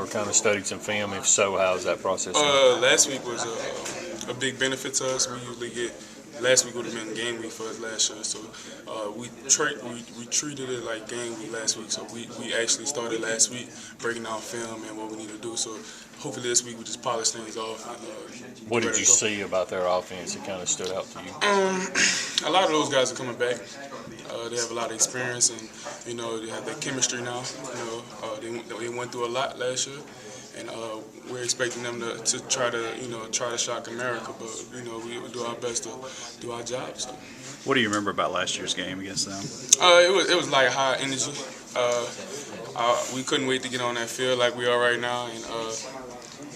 kind of studied some film? If so, how's that process? Last week was a big benefit to us. We usually get. Last week would have been game week for us last year, so we treated it like game week last week. So we actually started last week breaking down film and what we need to do. So hopefully this week we just polish things off. And, what did you see about their offense that kind of stood out to you? A lot of those guys are coming back. They have a lot of experience, and they have that chemistry now. They went through a lot last year. And we're expecting them to try to shock America, but we do our best to do our job. So. What do you remember about last year's game against them? It was like high energy. We couldn't wait to get on that field like we are right now, and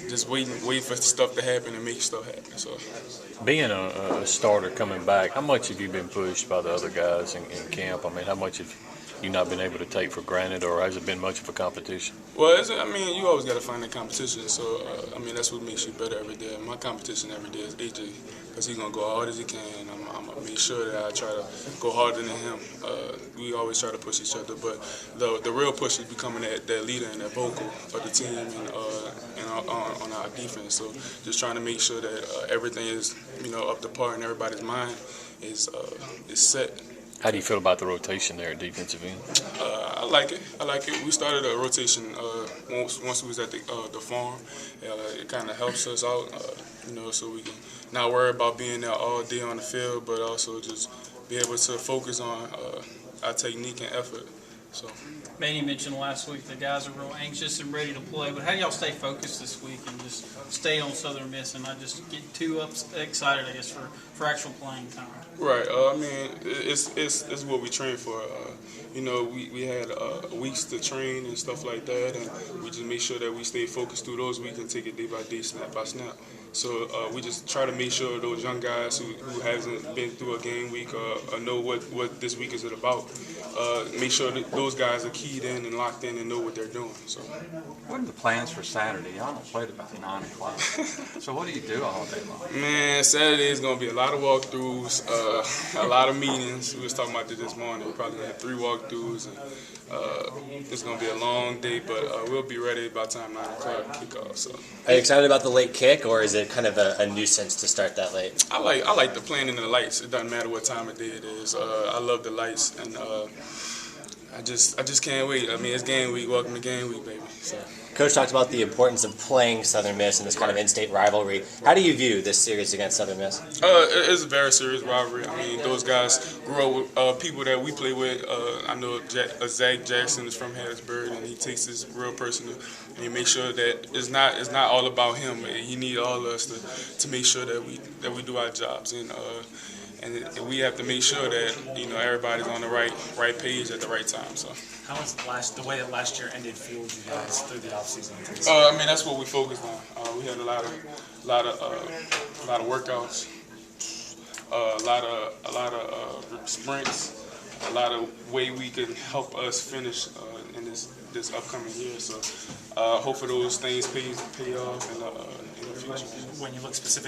just wait for stuff to happen and make stuff happen. So. Being a starter coming back, how much have you been pushed by the other guys in camp? I mean, how much have you not been able to take for granted, or has it been much of a competition? Well, you always got to find that competition. So, that's what makes you better every day. My competition every day is AJ, because he's going to go hard as he can. I'm going to make sure that I try to go harder than him. We always try to push each other, but the real push is becoming that leader and that vocal of the team and on our defense. So just trying to make sure that everything is up to par and everybody's mind is set. How do you feel about the rotation there at defensive end? I like it. We started a rotation once we was at the farm. It kind of helps us out, so we can not worry about being there all day on the field, but also just be able to focus on our technique and effort. So. Manny mentioned last week the guys are real anxious and ready to play, but how do y'all stay focused this week and just stay on Southern Miss and not just get too excited, I guess, for actual playing time? Right. It's what we train for. We had weeks to train and stuff like that, and we just make sure that we stay focused through those weeks and take it day by day, snap by snap. So we just try to make sure those young guys who hasn't been through a game week know what this week is about. Make sure that those guys are keyed in and locked in and know what they're doing. So. What are the plans for Saturday? Y'all don't play about 9 o'clock. So what do you do all day long? Man, Saturday is going to be a lot of walkthroughs, a lot of meetings. We was talking about this morning. We're probably going to have 3 walkthroughs. And, it's going to be a long day, but we'll be ready by the time 9 o'clock kickoff. So. Are you excited about the late kick, or is it kind of a nuisance to start that late? I like the playing in the lights. It doesn't matter what time of day it is. I love the lights, and I just can't wait. It's game week. Welcome to game week, baby. So. Coach talked about the importance of playing Southern Miss in this kind of in-state rivalry. How do you view this series against Southern Miss? It's a very serious rivalry. Those guys grew up with people that we play with. I know Zach Jackson is from Harrisburg, and he takes this real personal. And he makes sure that it's not all about him. He needs all of us to make sure that we do our jobs. And we have to make sure that everybody's on the right page at the right time. So. How was the way that last year ended fueled you guys through the offseason? That's what we focused on. We had a lot of workouts, a lot of sprints, a lot of way we can help us finish in this upcoming year. So hopefully those things pay off in the future. When you look specifically